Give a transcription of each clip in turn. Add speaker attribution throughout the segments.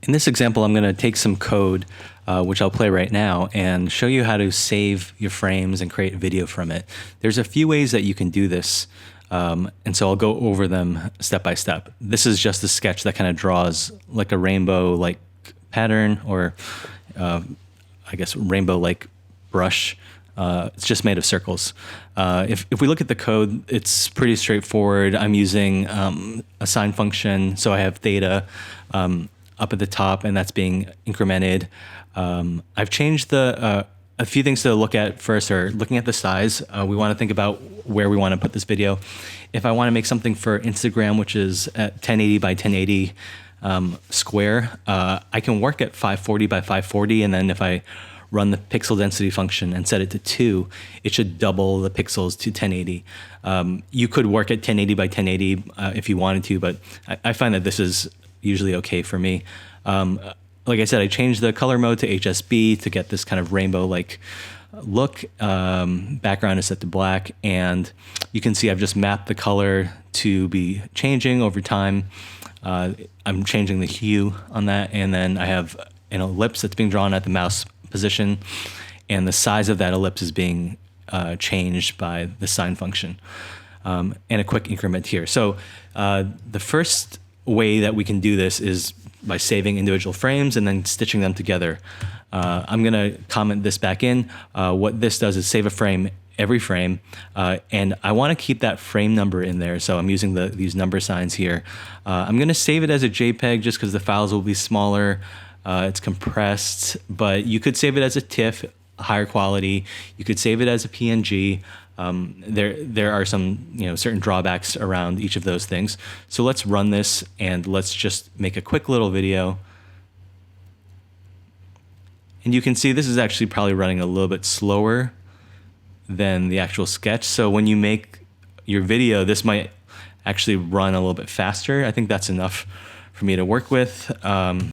Speaker 1: In this example, I'm going to take some code, which I'll play right now, and show you how to save your frames and create video from it. There's a few ways that you can do this, and so I'll go over them step by step. This is just a sketch that kind of draws like a rainbow-like pattern, or I guess rainbow-like brush. It's just made of circles. If we look at the code, it's pretty straightforward. I'm using a sine function, so I have theta up at the top, and that's being incremented. I've changed a few things to look at first, or looking at the size. We want to think about where we want to put this video. If I want to make something for Instagram, which is at 1080 by 1080 square, I can work at 540 by 540, and then if I run the pixel density function and set it to 2, it should double the pixels to 1080. You could work at 1080 by 1080 if you wanted to, but I find that this is usually okay for me. Like I said, I changed the color mode to HSB to get this kind of rainbow-like look. Background is set to black, and you can see I've just mapped the color to be changing over time. I'm changing the hue on that, and then I have an ellipse that's being drawn at the mouse position, and the size of that ellipse is being changed by the sine function, and a quick increment here. So the first way that we can do this is by saving individual frames and then stitching them together. I'm going to comment this back in. What this does is save a frame every frame, and I want to keep that frame number in there, so I'm using these number signs here. I'm going to save it as a JPEG just because the files will be smaller. It's compressed, but you could save it as a TIFF, higher quality. You could save it as a PNG. There are some certain drawbacks around each of those things. So let's run this, and let's just make a quick little video. And you can see this is actually probably running a little bit slower than the actual sketch. So when you make your video, this might actually run a little bit faster. I think that's enough for me to work with.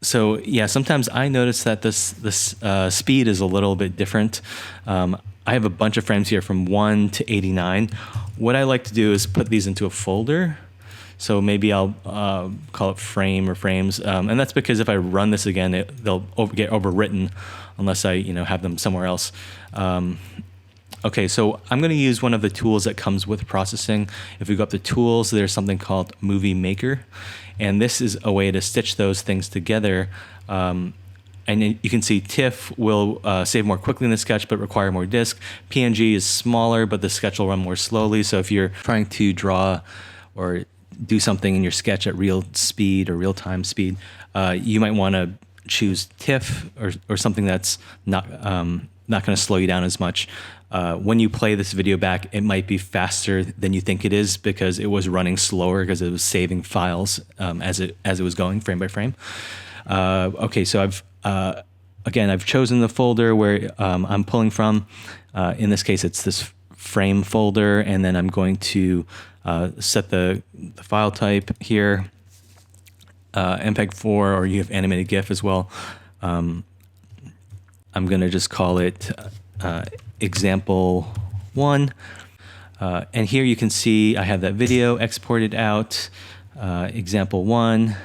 Speaker 1: So yeah, sometimes I notice that this speed is a little bit different. I have a bunch of frames here from 1 to 89. What I like to do is put these into a folder. So maybe I'll call it frame or frames. And that's because if I run this again, they'll get overwritten unless I have them somewhere else. Okay, so I'm going to use one of the tools that comes with processing. If we go up to tools, there's something called Movie Maker. And this is a way to stitch those things together. And you can see TIFF will save more quickly in the sketch but require more disk. PNG is smaller, but the sketch will run more slowly. So if you're trying to draw or do something in your sketch at real speed or real-time speed, you might want to choose TIFF or something that's not going to slow you down as much. When you play this video back, it might be faster than you think it is because it was running slower because it was saving files as it was going frame by frame. Okay, so I've chosen the folder where I'm pulling from. In this case, it's this frame folder, and then I'm going to set the file type here, MPEG-4, or you have animated GIF as well. I'm going to just call it example 1. And here you can see I have that video exported out, example 1,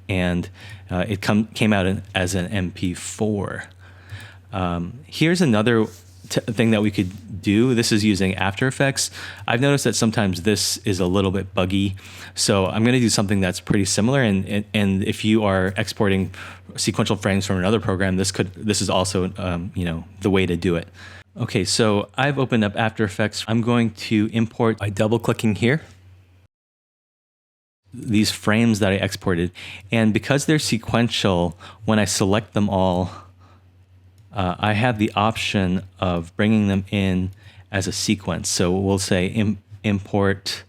Speaker 1: and it came out as an MP4. Here's another thing that we could do. This is using After Effects. I've noticed that sometimes this is a little bit buggy, so I'm going to do something that's pretty similar. And if you are exporting sequential frames from another program, this is also the way to do it. Okay, so I've opened up After Effects. I'm going to import by double-clicking here these frames that I exported, and because they're sequential, when I select them all, I have the option of bringing them in as a sequence. So we'll say import,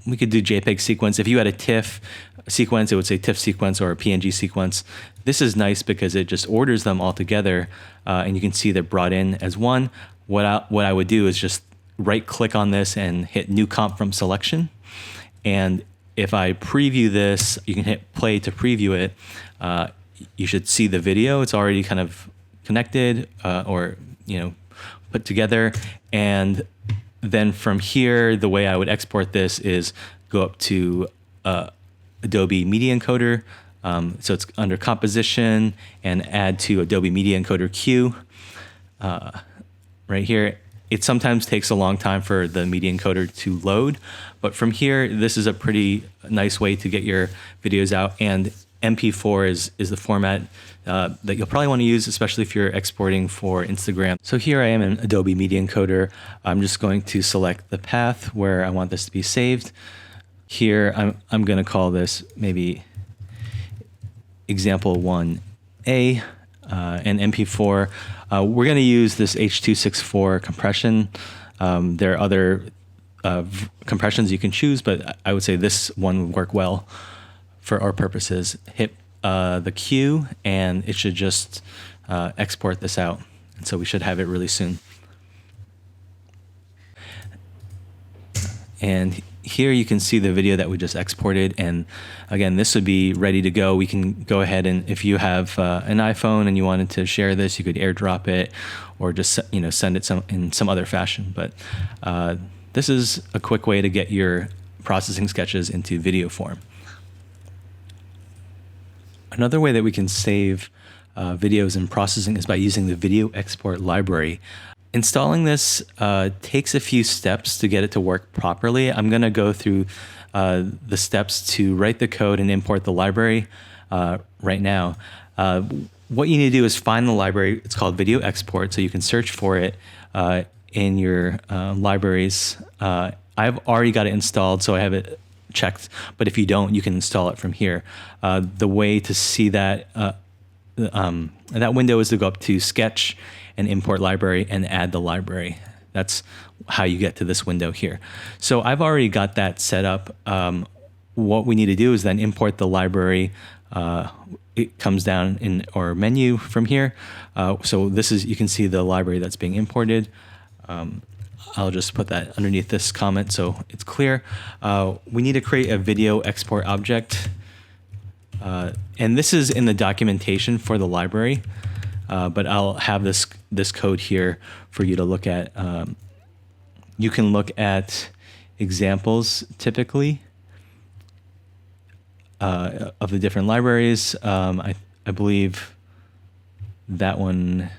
Speaker 1: we could do JPEG sequence. If you had a TIFF sequence, it would say TIFF sequence or a PNG sequence. This is nice because it just orders them all together, and you can see they're brought in as one. What I would do is just right-click on this and hit New Comp from Selection. And if I preview this, you can hit play to preview it. You should see the video. It's already kind of connected or put together. And then from here, the way I would export this is go up to Adobe Media Encoder, So it's under composition and add to Adobe Media Encoder queue. Right here, it sometimes takes a long time for the media encoder to load, but from here, this is a pretty nice way to get your videos out. And MP4 is the format that you'll probably want to use, especially if you're exporting for Instagram. So here I am in Adobe Media Encoder. I'm just going to select the path where I want this to be saved. Here, I'm going to call this maybe example 1A and MP4. We're going to use this H.264 compression. There are other compressions you can choose, but I would say this one would work well for our purposes. Hit the Q, and it should just export this out. And so we should have it really soon. And here you can see the video that we just exported, and again, this would be ready to go. We can go ahead and if you have an iPhone and you wanted to share this, you could AirDrop it or just send it in some other fashion. But this is a quick way to get your processing sketches into video form. Another way that we can save videos in processing is by using the video export library. Installing this takes a few steps to get it to work properly. I'm going to go through the steps to write the code and import the library right now. What you need to do is find the library. It's called Video Export, so you can search for it in your libraries. I've already got it installed, so I have it checked. But if you don't, you can install it from here. The way to see that that window is to go up to Sketch and Import Library and add the library. That's how you get to this window here. So I've already got that set up. What we need to do is then import the library. It comes down in our menu from here. So this is, you can see the library that's being imported. I'll just put that underneath this comment so it's clear. We need to create a video export object. And this is in the documentation for the library, but I'll have this code here for you to look at. You can look at examples typically of the different libraries. I believe that one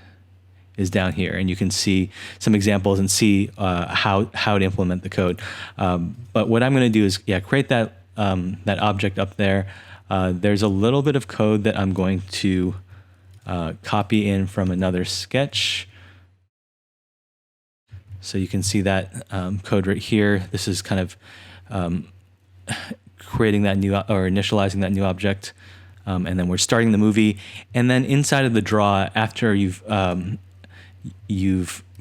Speaker 1: is down here, and you can see some examples and see how to implement the code. But what I'm going to do is create that that object up there. There's a little bit of code that I'm going to copy in from another sketch. So you can see that code right here. This is kind of creating that new or initializing that new object. And then we're starting the movie. And then inside of the draw, after you've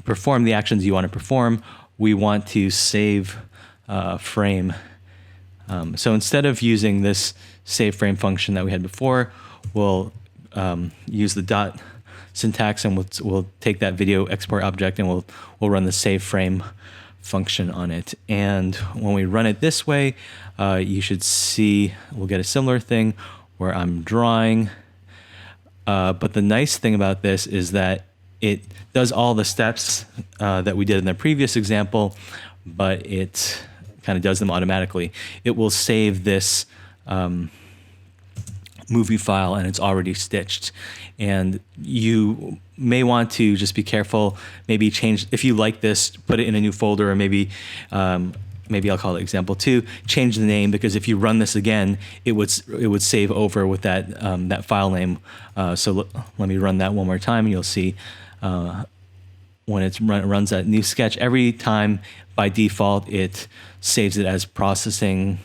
Speaker 1: performed the actions you want to perform, we want to save frame. So instead of using this save frame function that we had before, we'll use the dot syntax, and we'll take that video export object and we'll run the save frame function on it. And when we run it this way, you should see we'll get a similar thing where I'm drawing. But the nice thing about this is that it does all the steps that we did in the previous example, but it kind of does them automatically. It will save this movie file, and it's already stitched. And you may want to just be careful, maybe change, if you like this, put it in a new folder, or maybe I'll call it example 2, change the name, because if you run this again, it would save over with that that file name. So let me run that one more time, and you'll see when it runs that new sketch, every time by default it saves it as processing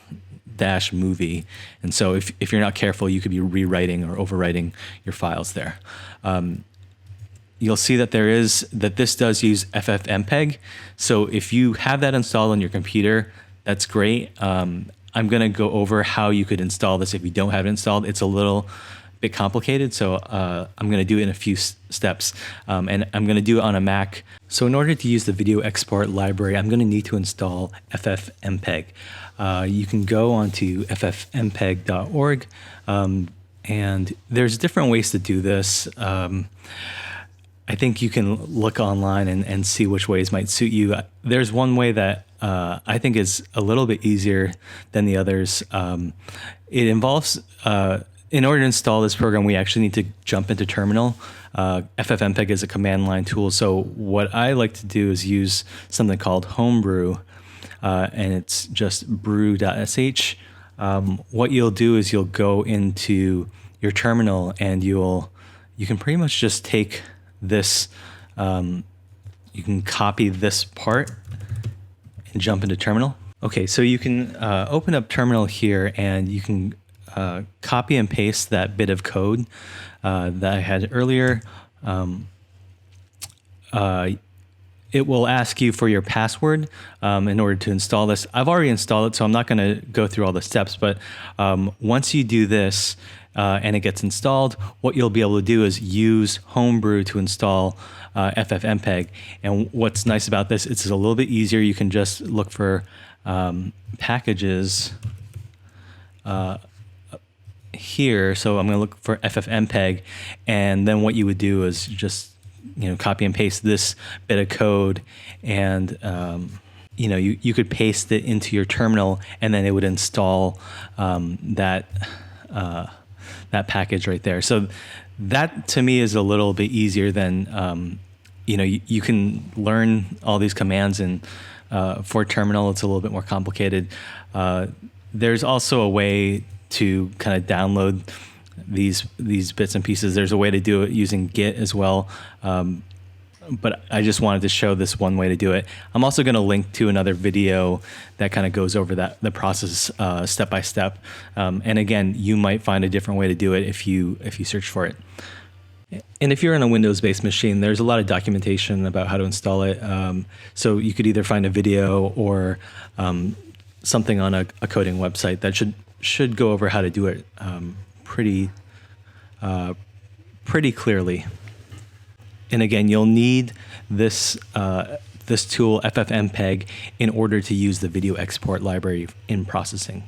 Speaker 1: -movie. And so if you're not careful, you could be rewriting or overwriting your files there. You'll see that this does use FFmpeg. So if you have that installed on your computer, that's great. I'm going to go over how you could install this if you don't have it installed. It's a little bit complicated, so I'm going to do it in a few steps, and I'm going to do it on a Mac. So in order to use the video export library, I'm going to need to install FFmpeg. You can go onto ffmpeg.org, and there's different ways to do this. I think you can look online and see which ways might suit you. There's one way that I think is a little bit easier than the others. It involves in order to install this program, we actually need to jump into terminal. FFmpeg is a command line tool. So what I like to do is use something called Homebrew, and it's just brew.sh. What you'll do is you'll go into your terminal and you can pretty much just take this, you can copy this part and jump into terminal. Okay, so you can open up terminal here and you can copy and paste that bit of code that I had earlier. It will ask you for your password in order to install this. I've already installed it, so I'm not going to go through all the steps, but once you do this and it gets installed, what you'll be able to do is use Homebrew to install FFmpeg. And what's nice about this, it's a little bit easier. You can just look for packages here. So I'm going to look for FFmpeg, and then what you would do is just copy and paste this bit of code, and you could paste it into your terminal, and then it would install that package right there. So that to me is a little bit easier than you can learn all these commands, and for terminal it's a little bit more complicated. There's also a way to kind of download these bits and pieces. There's a way to do it using Git as well, but I just wanted to show this one way to do it. I'm also going to link to another video that kind of goes over the process step by step. And again, you might find a different way to do it if you search for it. And if you're on a Windows-based machine, there's a lot of documentation about how to install it. So you could either find a video or something on a coding website that should go over how to do it pretty clearly. And again, you'll need this tool FFmpeg in order to use the video export library in processing.